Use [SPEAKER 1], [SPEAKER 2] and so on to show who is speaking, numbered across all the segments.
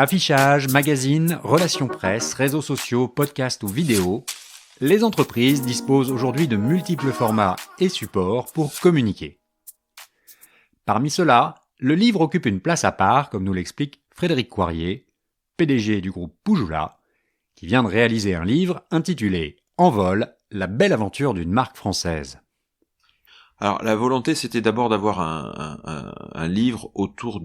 [SPEAKER 1] Affichage, magazines, relations presse, réseaux sociaux, podcasts ou vidéos, les entreprises disposent aujourd'hui de multiples formats et supports pour communiquer. Parmi ceux-là, le livre occupe une place à part, comme nous l'explique Frédéric Coirier, PDG du groupe Poujoula, qui vient de réaliser un livre intitulé « En vol, la belle aventure d'une marque française ».
[SPEAKER 2] Alors la volonté, c'était d'abord d'avoir un livre autour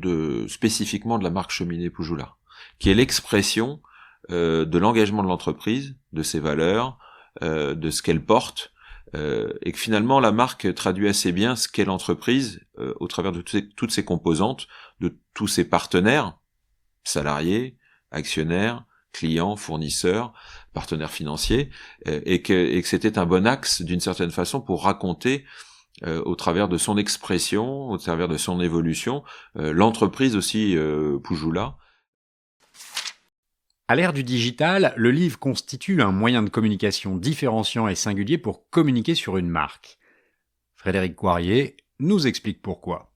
[SPEAKER 2] spécifiquement de la marque Cheminée Poujoula, qui est l'expression de l'engagement de l'entreprise, de ses valeurs, de ce qu'elle porte, et que finalement la marque traduit assez bien ce qu'est l'entreprise au travers de toutes ses composantes, de tous ses partenaires, salariés, actionnaires, clients, fournisseurs, partenaires financiers, et que c'était un bon axe d'une certaine façon pour raconter au travers de son expression, au travers de son évolution, l'entreprise aussi Poujoula.
[SPEAKER 1] À l'ère du digital, le livre constitue un moyen de communication différenciant et singulier pour communiquer sur une marque. Frédéric Coirier nous explique pourquoi.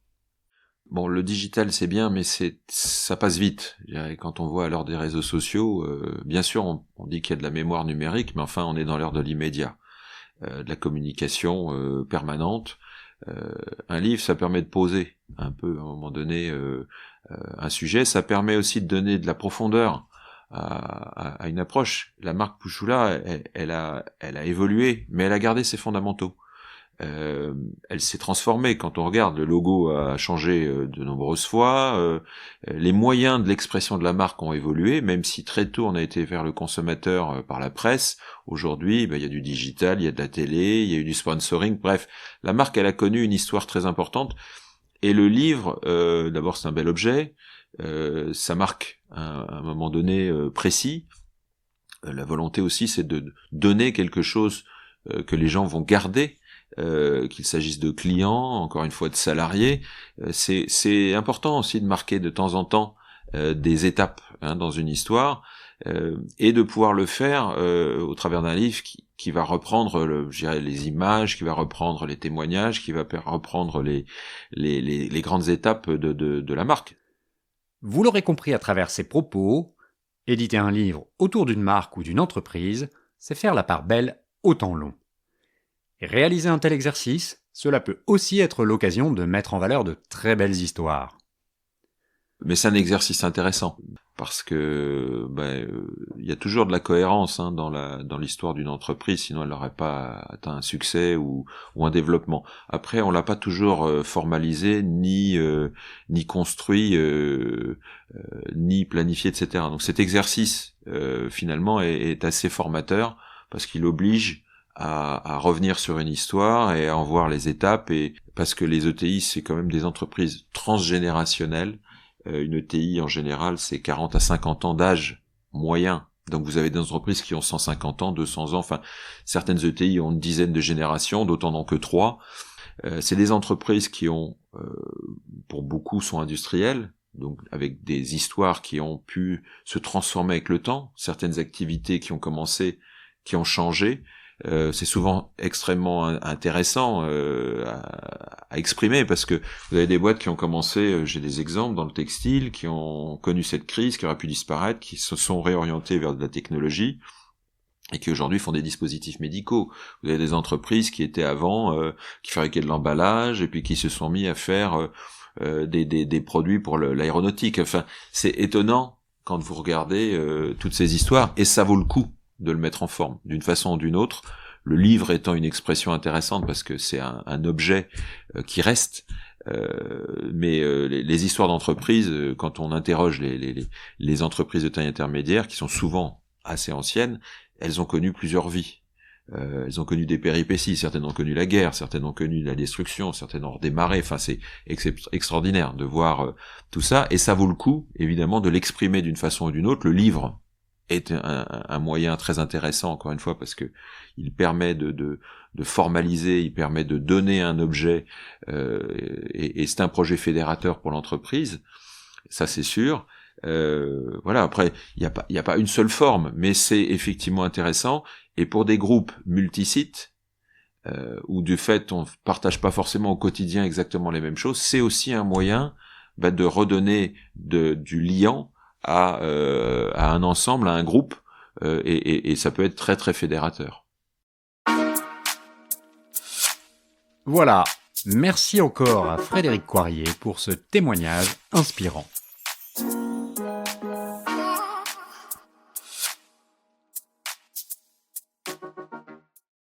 [SPEAKER 2] Bon, le digital c'est bien, mais ça passe vite. Je dirais, quand on voit à l'heure des réseaux sociaux, bien sûr on dit qu'il y a de la mémoire numérique, mais enfin on est dans l'ère de l'immédiat. De la communication permanente. Un livre, ça permet de poser un peu, à un moment donné, un sujet. Ça permet aussi de donner de la profondeur à une approche. La marque Poujoula, elle a évolué, mais elle a gardé ses fondamentaux. Elle s'est transformée. Quand on regarde, le logo a changé de nombreuses fois, les moyens de l'expression de la marque ont évolué, même si très tôt on a été vers le consommateur par la presse. Aujourd'hui, il y a du digital, il y a de la télé, il y a eu du sponsoring, bref, la marque elle a connu une histoire très importante, et le livre, d'abord c'est un bel objet, ça marque un moment donné précis, la volonté aussi c'est de donner quelque chose que les gens vont garder, qu'il s'agisse de clients, encore une fois de salariés, c'est important aussi de marquer de temps en temps des étapes dans une histoire, et de pouvoir le faire au travers d'un livre qui va reprendre je dirais, les images, qui va reprendre les témoignages, qui va reprendre les grandes étapes de la marque.
[SPEAKER 1] Vous l'aurez compris à travers ces propos, éditer un livre autour d'une marque ou d'une entreprise, c'est faire la part belle au temps long. Et réaliser un tel exercice, cela peut aussi être l'occasion de mettre en valeur de très belles histoires.
[SPEAKER 2] Mais c'est un exercice intéressant, parce que il y a toujours de la cohérence dans l'histoire d'une entreprise, sinon elle n'aurait pas atteint un succès ou un développement. Après, on l'a pas toujours formalisé, ni construit, ni planifié, etc. Donc cet exercice, finalement, est assez formateur, parce qu'il oblige à revenir sur une histoire et à en voir les étapes, et parce que les ETI, c'est quand même des entreprises transgénérationnelles. Une ETI, en général, c'est 40 à 50 ans d'âge moyen. Donc vous avez des entreprises qui ont 150 ans, 200 ans, enfin, certaines ETI ont une dizaine de générations, d'autres n'en ont que 3. C'est des entreprises qui ont, pour beaucoup, sont industrielles, donc avec des histoires qui ont pu se transformer avec le temps, certaines activités qui ont commencé, qui ont changé. C'est souvent extrêmement intéressant à exprimer, parce que vous avez des boîtes qui ont commencé, j'ai des exemples dans le textile, qui ont connu cette crise, qui auraient pu disparaître, qui se sont réorientées vers de la technologie, et qui aujourd'hui font des dispositifs médicaux. Vous avez des entreprises qui étaient avant, qui fabriquaient de l'emballage, et puis qui se sont mis à faire des produits pour l'aéronautique. Enfin, c'est étonnant quand vous regardez toutes ces histoires, et ça vaut le coup de le mettre en forme, d'une façon ou d'une autre, le livre étant une expression intéressante parce que c'est un objet qui reste, mais les histoires d'entreprise, quand on interroge les entreprises de taille intermédiaire, qui sont souvent assez anciennes, elles ont connu plusieurs vies. Elles ont connu des péripéties, certaines ont connu la guerre, certaines ont connu la destruction, certaines ont redémarré, enfin c'est extraordinaire de voir tout ça, et ça vaut le coup, évidemment, de l'exprimer d'une façon ou d'une autre. Le livre est un moyen très intéressant, encore une fois, parce que il permet de formaliser, il permet de donner un objet, et c'est un projet fédérateur pour l'entreprise, ça c'est sûr. Voilà, après, il y a pas une seule forme, mais c'est effectivement intéressant, et pour des groupes multisites, où du fait on partage pas forcément au quotidien exactement les mêmes choses, c'est aussi un moyen de redonner du liant à un ensemble, à un groupe, et ça peut être très très fédérateur.
[SPEAKER 1] Voilà, merci encore à Frédéric Coirier pour ce témoignage inspirant.